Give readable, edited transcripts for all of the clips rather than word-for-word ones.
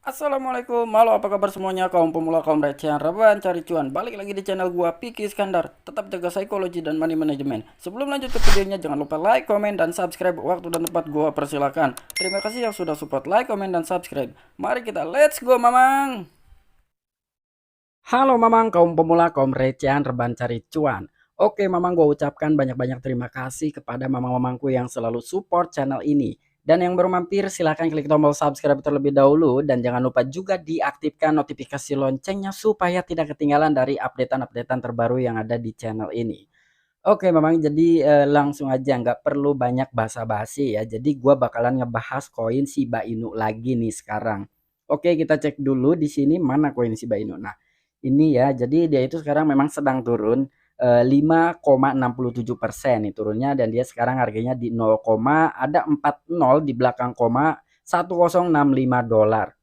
Assalamualaikum, halo apa kabar semuanya kaum pemula kaum recehan rebahan cari cuan. Balik lagi di channel gua Piki Iskandar. Tetap jaga psikologi dan money management. Sebelum lanjut ke videonya jangan lupa like, komen dan subscribe. Waktu dan tempat gua persilakan. Terima kasih yang sudah support like, komen dan subscribe. Mari kita let's go mamang. Halo mamang kaum pemula kaum recehan rebahan cari cuan. Oke mamang, gua ucapkan banyak-banyak terima kasih kepada mamang-mamangku yang selalu support channel ini. Dan yang baru mampir silahkan klik tombol subscribe terlebih dahulu. Dan jangan lupa juga diaktifkan notifikasi loncengnya supaya tidak ketinggalan dari updatean-updatean terbaru yang ada di channel ini. Oke memang jadi langsung aja nggak perlu banyak basa-basi ya. Jadi gua bakalan ngebahas koin Shiba Inu lagi nih sekarang. Oke kita cek dulu di sini mana koin Shiba Inu. Nah ini ya, jadi dia itu sekarang memang sedang turun 5,67% nih turunnya, dan dia sekarang harganya di 0, ada 40 di belakang koma 1065 dolar.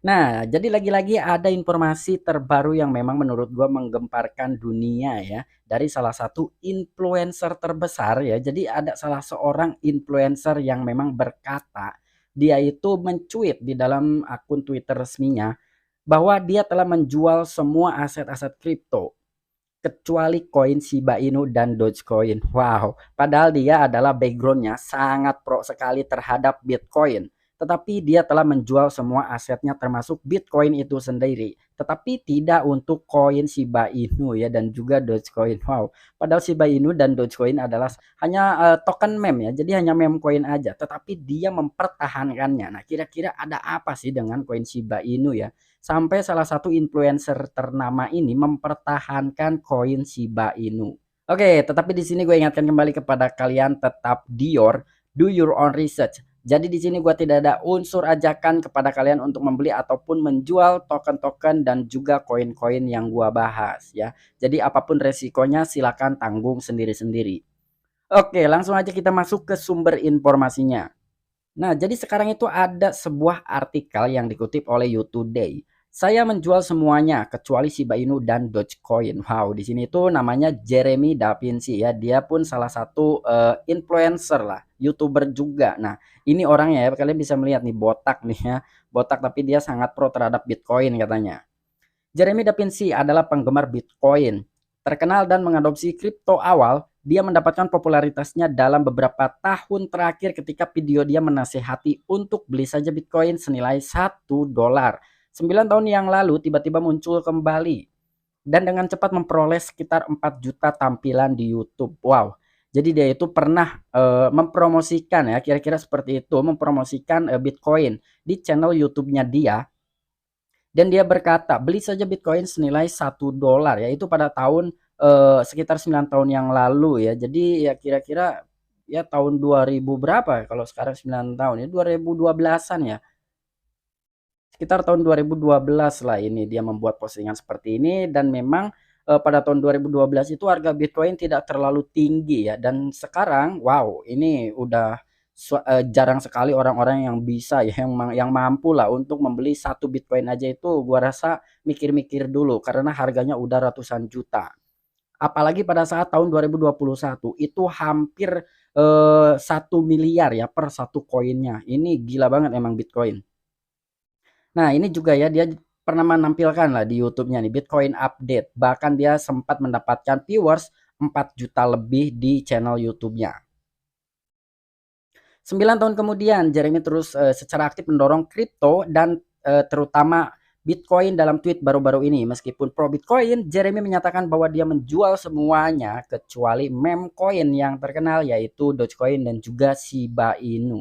Nah, jadi lagi-lagi ada informasi terbaru yang memang menurut gua menggemparkan dunia ya, dari salah satu influencer terbesar ya. Jadi ada salah seorang influencer yang memang berkata, dia itu mencuit di dalam akun Twitter resminya bahwa dia telah menjual semua aset-aset kripto kecuali koin Shiba Inu dan Dogecoin. Wow, padahal dia adalah backgroundnya sangat pro sekali terhadap Bitcoin. Tetapi dia telah menjual semua asetnya termasuk Bitcoin itu sendiri. Tetapi tidak untuk koin Shiba Inu ya dan juga Dogecoin. Wow, padahal Shiba Inu dan Dogecoin adalah hanya token meme ya. Jadi hanya meme coin aja. Tetapi dia mempertahankannya. Nah kira-kira ada apa sih dengan koin Shiba Inu ya? Sampai salah satu influencer ternama ini mempertahankan koin Shiba Inu. Oke, tetapi di sini gue ingatkan kembali kepada kalian tetap do your own research. Jadi di sini gue tidak ada unsur ajakan kepada kalian untuk membeli ataupun menjual token-token dan juga koin-koin yang gue bahas ya. Jadi apapun resikonya silakan tanggung sendiri-sendiri. Oke, langsung aja kita masuk ke sumber informasinya. Nah, jadi sekarang itu ada sebuah artikel yang dikutip oleh You Today. Saya menjual semuanya kecuali Shiba Inu dan Dogecoin. Wow, di sini tuh namanya Jeremy Da Vinci ya. Dia pun salah satu influencer lah, YouTuber juga. Nah, ini orangnya ya, kalian bisa melihat nih botak nih ya. Botak tapi dia sangat pro terhadap Bitcoin katanya. Jeremy Da Vinci adalah penggemar Bitcoin. Terkenal dan mengadopsi kripto awal, dia mendapatkan popularitasnya dalam beberapa tahun terakhir ketika video dia menasehati untuk beli saja Bitcoin senilai 1 dolar. 9 tahun yang lalu tiba-tiba muncul kembali dan dengan cepat memperoleh sekitar 4 juta tampilan di YouTube. Wow. Jadi dia itu pernah mempromosikan ya, kira-kira seperti itu, mempromosikan Bitcoin di channel YouTube-nya dia, dan dia berkata, beli saja Bitcoin senilai 1 dolar, yaitu pada tahun sekitar 9 tahun yang lalu ya. Jadi ya kira-kira ya tahun 2000 berapa ya, kalau sekarang 9 tahun ya 2012-an ya. Sekitar tahun 2012 lah ini dia membuat postingan seperti ini, dan memang pada tahun 2012 itu harga Bitcoin tidak terlalu tinggi ya, dan sekarang wow ini udah jarang sekali orang-orang yang bisa ya yang mampu lah untuk membeli satu Bitcoin aja, itu gua rasa mikir-mikir dulu karena harganya udah ratusan juta. Apalagi pada saat tahun 2021 itu hampir 1 miliar ya per satu koinnya. Ini gila banget emang Bitcoin. Nah, ini juga ya dia pernah menampilkan lah di YouTube-nya nih Bitcoin update. Bahkan dia sempat mendapatkan viewers 4 juta lebih di channel YouTube-nya. 9 tahun kemudian Jeremy terus secara aktif mendorong kripto dan terutama Bitcoin dalam tweet baru-baru ini. Meskipun pro Bitcoin, Jeremy menyatakan bahwa dia menjual semuanya kecuali meme coin yang terkenal yaitu Dogecoin dan juga Shiba Inu.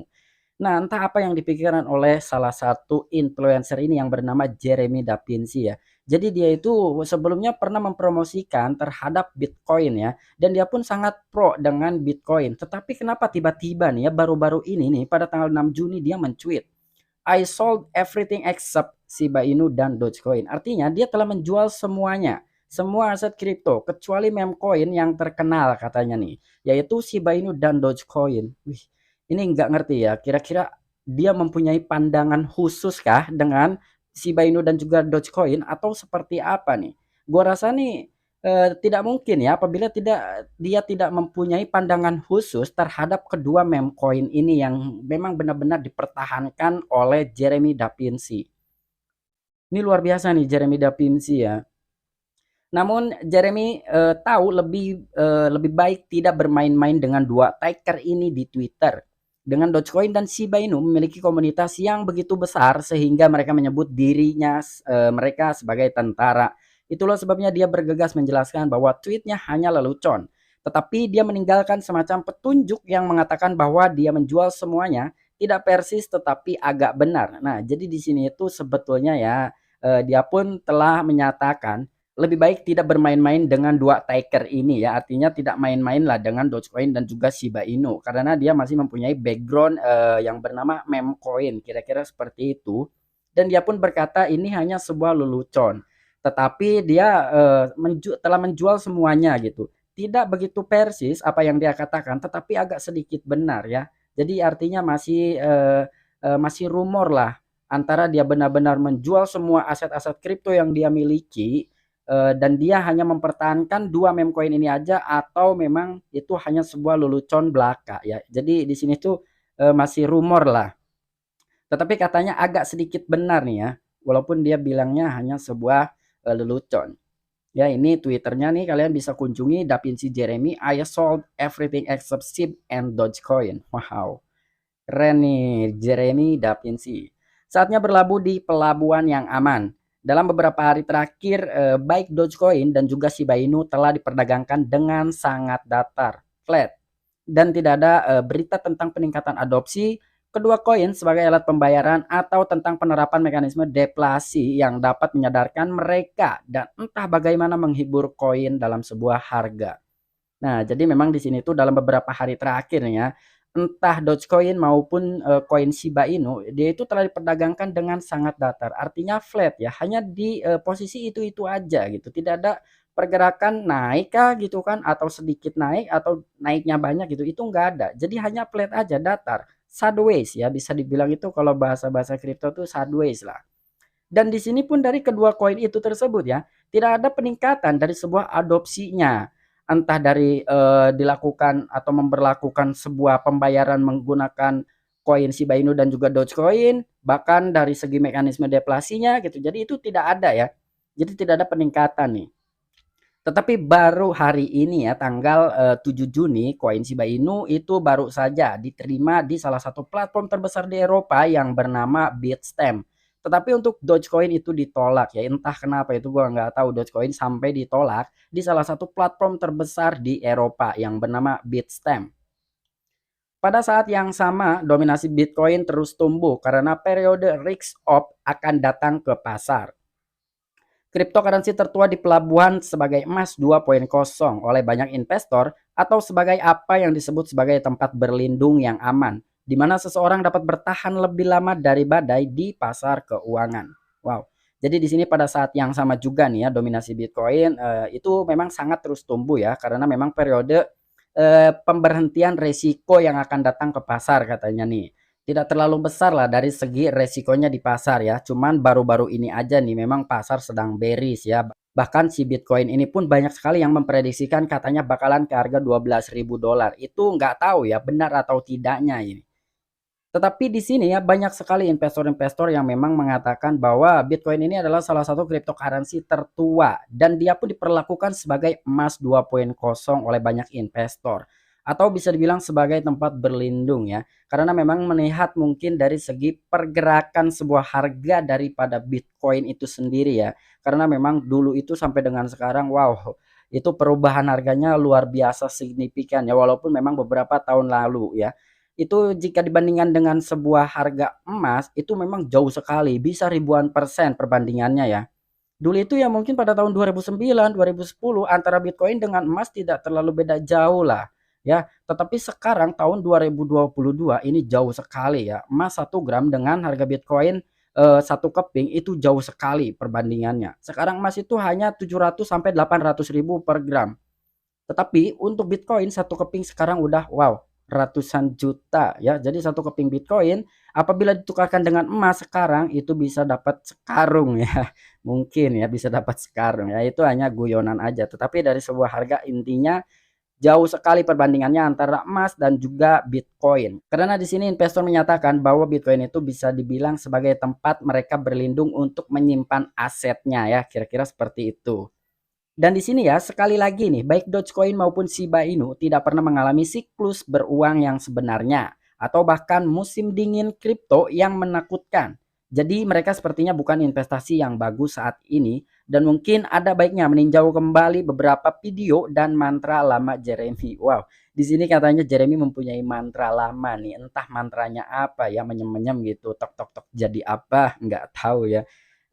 Nah, entah apa yang dipikirkan oleh salah satu influencer ini yang bernama Jeremy Da Vinci ya. Jadi dia itu sebelumnya pernah mempromosikan terhadap Bitcoin ya, dan dia pun sangat pro dengan Bitcoin. Tetapi kenapa tiba-tiba nih ya baru-baru ini nih pada tanggal 6 Juni dia mencuit, I sold everything except Shiba Inu dan Dogecoin. Artinya dia telah menjual semuanya, semua aset kripto kecuali meme coin yang terkenal katanya nih, yaitu Shiba Inu dan Dogecoin. Wih, ini nggak ngerti ya, kira-kira dia mempunyai pandangan khusus kah dengan Shiba Inu dan juga Dogecoin atau seperti apa nih? Gua rasa nih Tidak mungkin ya apabila dia tidak mempunyai pandangan khusus terhadap kedua meme coin ini yang memang benar-benar dipertahankan oleh Jeremy Da Vinci. Ini luar biasa nih Jeremy Da Vinci ya. Namun Jeremy tahu lebih baik tidak bermain-main dengan dua tiger ini di Twitter. Dengan Dogecoin dan Shiba Inu memiliki komunitas yang begitu besar sehingga mereka menyebut dirinya mereka sebagai tentara. Itulah sebabnya dia bergegas menjelaskan bahwa tweetnya hanya lelucon. Tetapi dia meninggalkan semacam petunjuk yang mengatakan bahwa dia menjual semuanya tidak persis tetapi agak benar. Nah, jadi di sini itu sebetulnya ya dia pun telah menyatakan lebih baik tidak bermain-main dengan dua tiger ini ya, artinya tidak main-main lah dengan Dogecoin dan juga Shiba Inu karena dia masih mempunyai background yang bernama meme coin kira-kira seperti itu, dan dia pun berkata ini hanya sebuah lelucon tetapi dia telah menjual semuanya gitu, tidak begitu persis apa yang dia katakan tetapi agak sedikit benar ya, jadi artinya masih rumor lah antara dia benar-benar menjual semua aset-aset kripto yang dia miliki dan dia hanya mempertahankan dua meme coin ini aja atau memang itu hanya sebuah lelucon belaka ya. Jadi di sini tuh masih rumor lah. Tetapi katanya agak sedikit benar nih ya. Walaupun dia bilangnya hanya sebuah lelucon. Ya ini Twitternya nih kalian bisa kunjungi Da Vinci Jeremy. I sold everything except SHIB and Dogecoin. Wow. Keren nih Jeremy Da Vinci. Saatnya berlabuh di pelabuhan yang aman. Dalam beberapa hari terakhir, baik Dogecoin dan juga Shiba Inu telah diperdagangkan dengan sangat datar, flat, dan tidak ada berita tentang peningkatan adopsi kedua koin sebagai alat pembayaran atau tentang penerapan mekanisme deflasi yang dapat menyadarkan mereka dan entah bagaimana menghibur koin dalam sebuah harga. Nah, jadi memang di sini tuh dalam beberapa hari terakhir ya, entah Dogecoin maupun koin Shiba Inu, dia itu telah diperdagangkan dengan sangat datar. Artinya flat ya, hanya di posisi itu-itu aja gitu. Tidak ada pergerakan naik kah gitu kan atau sedikit naik atau naiknya banyak gitu. Itu enggak ada. Jadi hanya flat aja datar. Sideways ya, bisa dibilang itu kalau bahasa-bahasa kripto tuh sideways lah. Dan di sini pun dari kedua koin itu tersebut ya, tidak ada peningkatan dari sebuah adopsinya. Entah dari dilakukan atau memberlakukan sebuah pembayaran menggunakan koin Shiba Inu dan juga Dogecoin, bahkan dari segi mekanisme deflasinya gitu. Jadi itu tidak ada ya. Jadi tidak ada peningkatan nih. Tetapi baru hari ini ya tanggal 7 Juni koin Shiba Inu itu baru saja diterima di salah satu platform terbesar di Eropa yang bernama Bitstamp. Tetapi untuk Dogecoin itu ditolak ya, entah kenapa itu gua nggak tahu Dogecoin sampai ditolak di salah satu platform terbesar di Eropa yang bernama Bitstamp. Pada saat yang sama, dominasi Bitcoin terus tumbuh karena periode risk off akan datang ke pasar. Cryptocurrency tertua di pelabuhan sebagai emas 2.0 oleh banyak investor atau sebagai apa yang disebut sebagai tempat berlindung yang aman, di mana seseorang dapat bertahan lebih lama dari badai di pasar keuangan. Wow. Jadi di sini pada saat yang sama juga nih ya dominasi Bitcoin itu memang sangat terus tumbuh ya karena memang periode pemberhentian resiko yang akan datang ke pasar katanya nih. Tidak terlalu besar lah dari segi resikonya di pasar ya. Cuman baru-baru ini aja nih memang pasar sedang bearish ya. Bahkan si Bitcoin ini pun banyak sekali yang memprediksikan katanya bakalan ke harga 12.000 dolar. Itu nggak tahu ya benar atau tidaknya ini. Tetapi di sini ya banyak sekali investor-investor yang memang mengatakan bahwa Bitcoin ini adalah salah satu cryptocurrency tertua dan dia pun diperlakukan sebagai emas 2.0 oleh banyak investor atau bisa dibilang sebagai tempat berlindung ya. Karena memang melihat mungkin dari segi pergerakan sebuah harga daripada Bitcoin itu sendiri ya. Karena memang dulu itu sampai dengan sekarang wow, itu perubahan harganya luar biasa signifikan ya walaupun memang beberapa tahun lalu ya itu jika dibandingkan dengan sebuah harga emas itu memang jauh sekali, bisa ribuan persen perbandingannya ya. Dulu itu ya mungkin pada tahun 2009, 2010 antara Bitcoin dengan emas tidak terlalu beda jauh lah ya. Tetapi sekarang tahun 2022 ini jauh sekali ya. Emas 1 gram dengan harga Bitcoin 1 keping itu jauh sekali perbandingannya. Sekarang emas itu hanya 700 sampai 800 ribu per gram. Tetapi untuk Bitcoin 1 keping sekarang udah wow ratusan juta ya. Jadi satu keping Bitcoin apabila ditukarkan dengan emas sekarang itu bisa dapat sekarung ya. Mungkin ya bisa dapat sekarung ya. Itu hanya guyonan aja. Tetapi dari sebuah harga intinya jauh sekali perbandingannya antara emas dan juga Bitcoin. Karena di sini investor menyatakan bahwa Bitcoin itu bisa dibilang sebagai tempat mereka berlindung untuk menyimpan asetnya ya, kira-kira seperti itu. Dan di sini ya, sekali lagi nih, baik Dogecoin maupun Shiba Inu tidak pernah mengalami siklus beruang yang sebenarnya, atau bahkan musim dingin kripto yang menakutkan. Jadi mereka sepertinya bukan investasi yang bagus saat ini, dan mungkin ada baiknya meninjau kembali beberapa video dan mantra lama Jeremy. Wow, di sini katanya Jeremy mempunyai mantra lama nih, entah mantranya apa ya, menyem-menyem gitu, tok tok tok jadi apa, nggak tahu ya.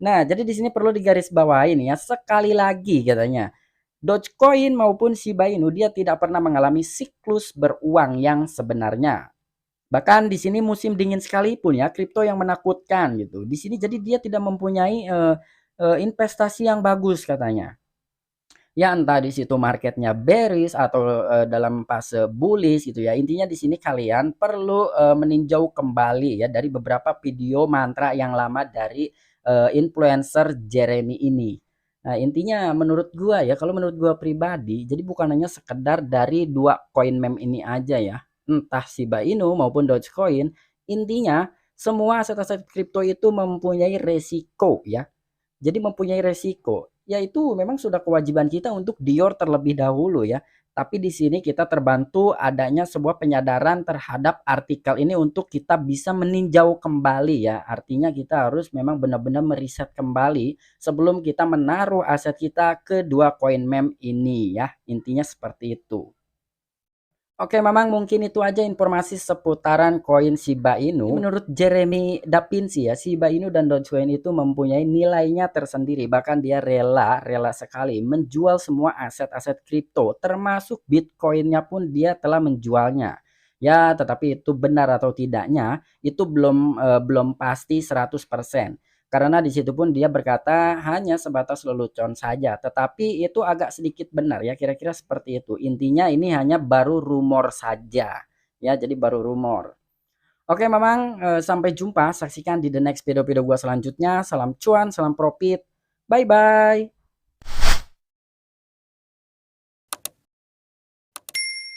Nah, jadi di sini perlu digarisbawahi nih ya, sekali lagi katanya, Dogecoin maupun Shiba Inu dia tidak pernah mengalami siklus beruang yang sebenarnya. Bahkan di sini musim dingin sekalipun ya, kripto yang menakutkan gitu. Di sini jadi dia tidak mempunyai investasi yang bagus katanya. Ya entah di situ marketnya bearish atau dalam fase bullish gitu ya. Intinya di sini kalian perlu meninjau kembali ya dari beberapa video mantra yang lama dari influencer Jeremy ini. Nah, intinya menurut gua ya, kalau menurut gua pribadi, jadi bukan hanya sekedar dari dua koin meme ini aja ya. Entah Shiba Inu maupun Dogecoin, intinya semua aset-aset kripto itu mempunyai resiko ya. Jadi mempunyai resiko, yaitu memang sudah kewajiban kita untuk dior terlebih dahulu ya. Tapi di sini kita terbantu adanya sebuah penyadaran terhadap artikel ini untuk kita bisa meninjau kembali ya. Artinya kita harus memang benar-benar meriset kembali sebelum kita menaruh aset kita ke dua koin meme ini ya. Intinya seperti itu. Oke, memang mungkin itu aja informasi seputaran koin Shiba Inu. Menurut Jeremy Dapinci ya, Shiba Inu dan Dogecoin itu mempunyai nilainya tersendiri. Bahkan dia rela sekali menjual semua aset-aset kripto, termasuk Bitcoinnya pun dia telah menjualnya. Ya, tetapi itu benar atau tidaknya itu belum pasti 100%. Karena di situ pun dia berkata hanya sebatas lelucon saja, tetapi itu agak sedikit benar ya, kira-kira seperti itu. Intinya ini hanya baru rumor saja, ya, jadi baru rumor. Oke, Mamang, sampai jumpa, saksikan di the next video-video gua selanjutnya. Salam cuan, salam profit, bye-bye.